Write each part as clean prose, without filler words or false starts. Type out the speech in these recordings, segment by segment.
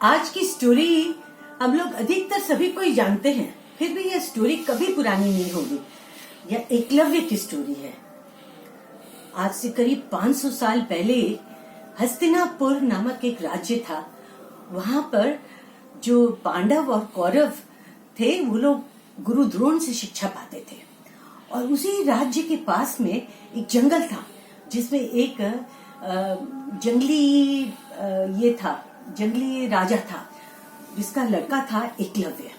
आज की स्टोरी हम लोग अधिकतर सभी कोई जानते हैं, फिर भी यह स्टोरी कभी पुरानी नहीं होगी। यह एकलव्य की स्टोरी है। आज से करीब 500 साल पहले हस्तिनापुर नामक एक राज्य था। वहां पर जो पांडव और कौरव थे वो लोग गुरु द्रोण से शिक्षा पाते थे। और उसी राज्य के पास में एक जंगल था जिसमें एक जंगली राजा था जिसका लड़का था एकलव्य।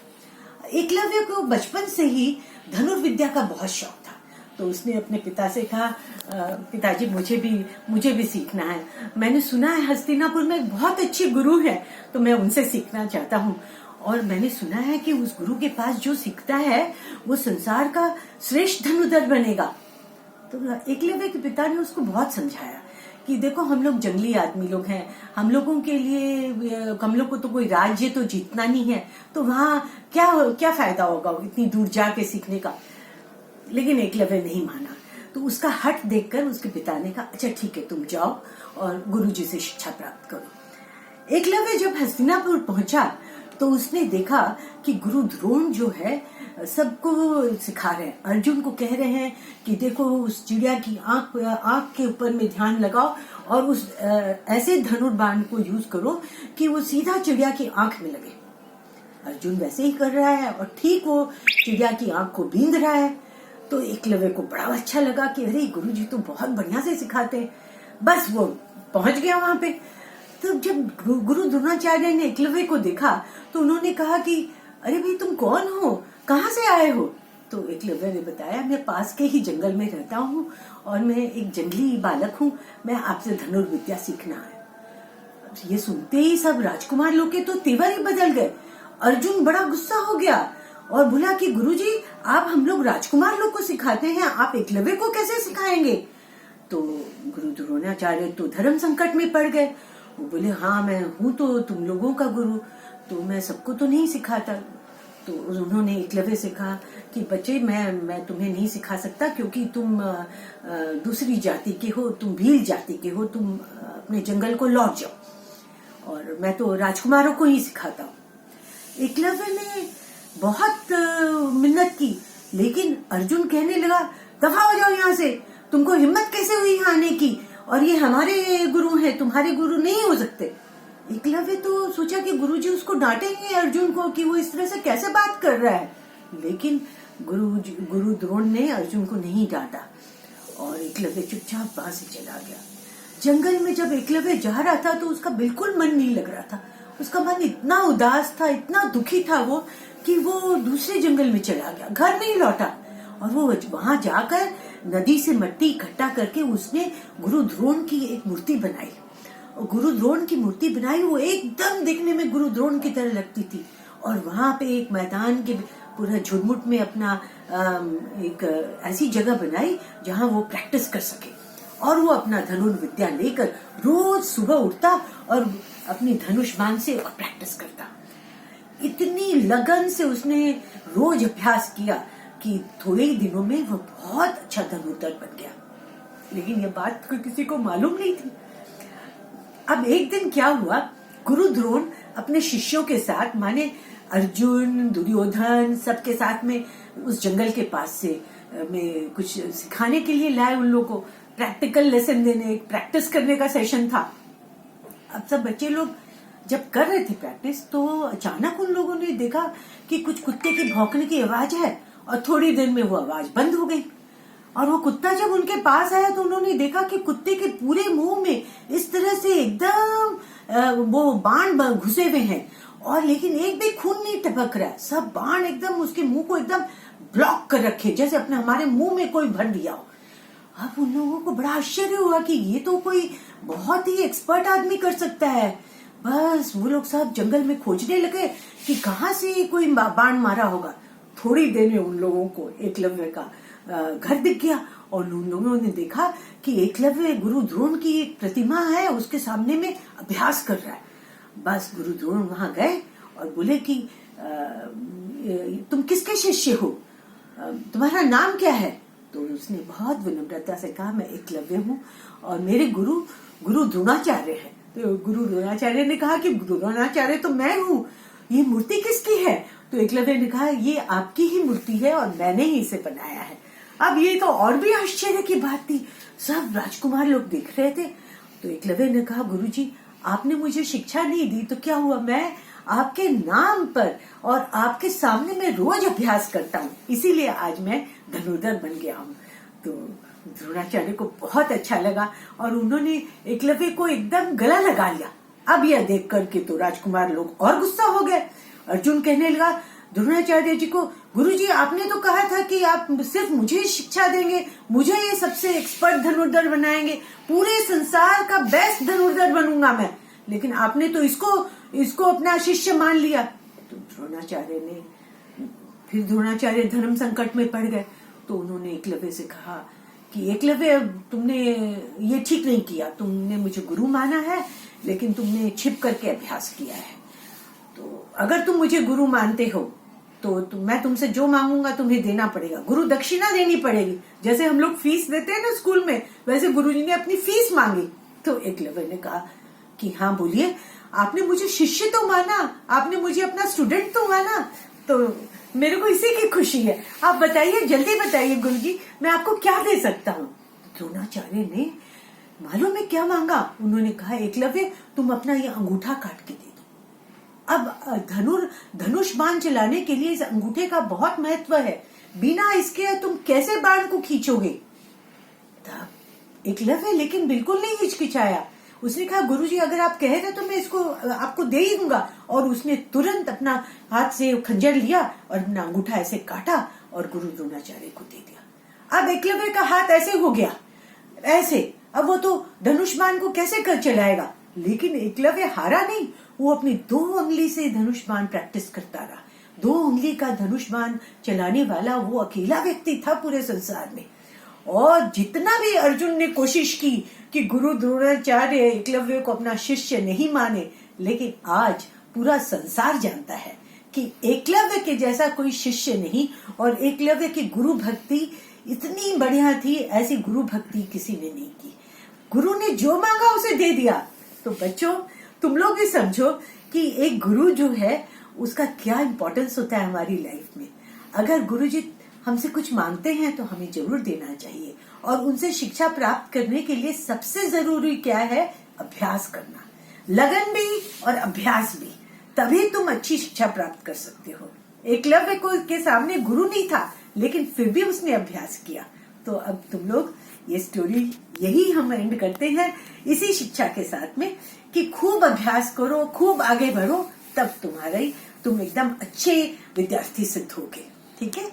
एकलव्य को बचपन से ही धनुर्विद्या का बहुत शौक था, तो उसने अपने पिता से कहा, पिताजी मुझे भी सीखना है। मैंने सुना है हस्तिनापुर में बहुत अच्छे गुरु हैं, तो मैं उनसे सीखना चाहता हूँ। और मैंने सुना है कि उस गुरु के पास जो सीखता है वो संसार का श्रेष्ठ धनुर्धर बनेगा। तो एकलव्य के पिता ने उसको बहुत समझाया कि देखो, हम लोग जंगली आदमी लोग हैं, हम लोगों को तो कोई राज्य तो जीतना नहीं है, तो वहां क्या फायदा होगा इतनी दूर जाके सीखने का। लेकिन एकलव्य नहीं माना। तो उसका हठ देखकर उसके पिता ने कहा, अच्छा ठीक है, तुम जाओ और गुरुजी से शिक्षा प्राप्त करो। एकलव्य जब हस्तिनापुर पहुंचा तो उसने देखा कि गुरु द्रोण जो है सबको सिखा रहे हैं। अर्जुन को कह रहे हैं कि देखो, उस चिड़िया की आंख के ऊपर में ध्यान लगाओ और उस ऐसे धनुर्बाण को यूज करो कि वो सीधा चिड़िया की आंख में लगे। अर्जुन वैसे ही कर रहा है और ठीक वो चिड़िया की आंख को बींध रहा है। तो एकलव्य को बड़ा अच्छा लगा कि अरे, गुरुजी तो बहुत बढ़िया से सिखाते हैं। बस वो पहुंच गया वहां पे। तो जब गुरु द्रोणाचार्य ने एकलव्य को देखा तो उन्होंने कहा कि अरे भाई, तुम कौन हो, कहाँ से आए हो? तो एकलव्य ने बताया, मैं पास के ही जंगल में रहता हूँ और मैं एक जंगली बालक हूँ, मैं आपसे धनुर्विद्या सीखना है। ये सुनते ही सब राजकुमार लोग के तो तेवर ही बदल गए। अर्जुन बड़ा गुस्सा हो गया और बोला कि गुरुजी, आप हम लोग राजकुमार लोग को सिखाते हैं, आप एकलव्य को कैसे सिखाएंगे? तो गुरु द्रोणाचार्य तो धर्म संकट में पड़ गए। वो बोले, हाँ, मैं हूँ तो तुम लोगों का गुरु, तो मैं सबको तो नहीं सिखाता। तो उन्होंने एकलव्य से कहा कि बच्चे, मैं तुम्हें नहीं सिखा सकता क्योंकि तुम दूसरी जाति के हो, तुम भील जाति के हो, तुम अपने जंगल को लौट जाओ, और मैं तो राजकुमारों को ही सिखाता हूँ। एकलव्य ने बहुत मिन्नत की, लेकिन अर्जुन कहने लगा, दफा हो जाओ यहाँ से, तुमको हिम्मत कैसे हुई यहाँ आने की, और ये हमारे गुरु हैं, तुम्हारे गुरु नहीं हो सकते। एकलव्य तो सोचा कि गुरुजी उसको डांटेंगे अर्जुन को कि वो इस तरह से कैसे बात कर रहा है, लेकिन गुरु द्रोण ने अर्जुन को नहीं डांटा और एकलव्य चुपचाप वहां से चला गया। जंगल में जब एकलव्य जा रहा था तो उसका बिल्कुल मन नहीं लग रहा था। उसका मन इतना उदास था, इतना दुखी था वो, कि वो दूसरे जंगल में चला गया, घर नहीं लौटा। और वो वहां जाकर नदी से मिट्टी इकट्ठा करके उसने गुरु द्रोण की एक मूर्ति बनाई। गुरु द्रोण की मूर्ति बनाई, वो एकदम देखने में गुरु द्रोण की तरह लगती थी। और वहां पे एक मैदान के पूरा झुरमुट में अपना एक ऐसी जगह बनाई जहां वो प्रैक्टिस कर सके। और वो अपना धनुर्विद्या लेकर रोज सुबह उठता और अपनी धनुष बाण से प्रैक्टिस करता। इतनी लगन से उसने रोज अभ्यास किया कि थोड़े ही दिनों में वो बहुत अच्छा धनुर्धर बन गया। लेकिन ये बात किसी को मालूम नहीं थी। अब एक दिन क्या हुआ, गुरु द्रोण अपने शिष्यों के साथ, माने अर्जुन, दुर्योधन, सबके साथ में उस जंगल के पास से में कुछ सिखाने के लिए लाए। उन लोगों को प्रैक्टिकल लेसन देने, प्रैक्टिस करने का सेशन था। अब सब बच्चे लोग जब कर रहे थे प्रैक्टिस, तो अचानक उन लोगों ने देखा कि कुछ कुत्ते की भौंकने की आवाज है और थोड़ी देर में वो आवाज बंद हो गई। और वो कुत्ता जब उनके पास आया तो उन्होंने देखा कि कुत्ते के पूरे मुंह में इस तरह से एकदम वो बाण घुसे हुए हैं, और लेकिन एक भी खून नहीं टपक रहा है। सब बाण एकदम उसके मुंह को एकदम ब्लॉक कर रखे, जैसे अपने हमारे मुंह में कोई भर दिया हो। अब उन लोगों को बड़ा आश्चर्य हुआ कि ये तो कोई बहुत ही एक्सपर्ट आदमी कर सकता है। बस वो लोग सब जंगल में खोजने लगे कि कहाँ से कोई बाण मारा होगा। थोड़ी देर में उन लोगों को एकलव्य का घर दिख गया और उन लोगों ने देखा कि एकलव्य गुरु द्रोण की एक प्रतिमा है, उसके सामने में अभ्यास कर रहा है। बस गुरु द्रोण वहां गए और बोले कि तुम किसके शिष्य हो, तुम्हारा नाम क्या है? तो उसने बहुत विनम्रता से कहा, मैं एकलव्य हूँ और मेरे गुरु द्रोणाचार्य है। तो गुरु द्रोणाचार्य ने कहा कि गुरु द्रोणाचार्य तो मैं हूँ, ये मूर्ति किसकी है? तो एकलव्य ने कहा ये आपकी ही मूर्ति है और मैंने ही इसे बनाया है। अब ये तो और भी आश्चर्य की बात थी, सब राजकुमार लोग देख रहे थे। तो एकलव्य ने कहा गुरुजी आपने मुझे शिक्षा नहीं दी तो क्या हुआ, मैं आपके नाम पर और आपके सामने मैं रोज अभ्यास करता हूँ, इसीलिए आज मैं धनुर्धर बन गया हूँ। तो द्रोणाचार्य को बहुत अच्छा लगा और उन्होंने एकलव्य को एकदम गला लगा लिया। अब यह देख करके तो राजकुमार लोग और गुस्सा हो गए। अर्जुन कहने लगा द्रोणाचार्य जी को, गुरुजी आपने तो कहा था कि आप सिर्फ मुझे शिक्षा देंगे, मुझे ये सबसे एक्सपर्ट धनुर्धर बनाएंगे, पूरे संसार का बेस्ट धनुर्धर बनूंगा मैं, लेकिन आपने तो इसको अपना शिष्य मान लिया। तो द्रोणाचार्य धर्म संकट में पड़ गए। तो उन्होंने एकलव्य से कहा कि एकलव्य तुमने ये ठीक नहीं किया, तुमने मुझे गुरु माना है लेकिन तुमने छिप करके अभ्यास किया है। तो अगर तुम मुझे गुरु मानते हो तो मैं तुमसे जो मांगूंगा तुम्हें देना पड़ेगा, गुरु दक्षिणा देनी पड़ेगी। जैसे हम लोग फीस देते हैं ना स्कूल में, वैसे गुरुजी ने अपनी फीस मांगी। तो एकलव्य ने कहा कि हाँ बोलिए, आपने मुझे शिष्य तो माना, आपने मुझे अपना स्टूडेंट तो माना, तो मेरे को इसी की खुशी है। आप बताइए, जल्दी बताइए गुरुजी, मैं आपको क्या दे सकता हूँ। द्रोणाचार्य ने मालूम है क्या मांगा? उन्होंने कहा एकलव्य तुम अपना ये अंगूठा काट के दे दो। अब धनुष बाण चलाने के लिए इस अंगूठे का बहुत महत्व है, बिना इसके तुम कैसे बाण को खींचोगे? एकलव्य लेकिन बिल्कुल नहीं हिचकिचाया, उसने कहा गुरुजी अगर आप कह रहे तो मैं इसको आपको दे ही दूंगा। और उसने तुरंत अपना हाथ से खंजर लिया और अपना अंगूठा ऐसे काटा और गुरु द्रोणाचार्य को दे दिया। अब एकलव्य का हाथ ऐसे हो गया, ऐसे, अब वो तो धनुष बाण को कैसे कर चलाएगा। लेकिन एकलव्य हारा नहीं, वो अपनी 2 उंगली से धनुष बाण प्रैक्टिस करता रहा। 2 उंगली का धनुष बाण चलाने वाला वो अकेला व्यक्ति था पूरे संसार में। और जितना भी अर्जुन ने कोशिश की कि गुरु द्रोणाचार्य एकलव्य को अपना शिष्य नहीं माने, लेकिन आज पूरा संसार जानता है कि एकलव्य के जैसा कोई शिष्य नहीं, और एकलव्य की गुरु भक्ति इतनी बढ़िया थी, ऐसी गुरु भक्ति किसी ने नहीं की। गुरु ने जो मांगा उसे दे दिया। तो बच्चों तुम लोग भी समझो कि एक गुरु जो है उसका क्या इंपॉर्टेंस होता है हमारी लाइफ में। अगर गुरुजी हमसे कुछ मांगते हैं तो हमें जरूर देना चाहिए, और उनसे शिक्षा प्राप्त करने के लिए सबसे जरूरी क्या है? अभ्यास करना, लगन भी और अभ्यास भी, तभी तुम अच्छी शिक्षा प्राप्त कर सकते हो। एकलव्य को के सामने गुरु नहीं था, लेकिन फिर भी उसने अभ्यास किया। तो अब तुम लोग ये स्टोरी यही हम एंड करते हैं इसी शिक्षा के साथ में कि खूब अभ्यास करो, खूब आगे बढ़ो, तब तुम एकदम अच्छे विद्यार्थी सिद्ध होगे। ठीक है।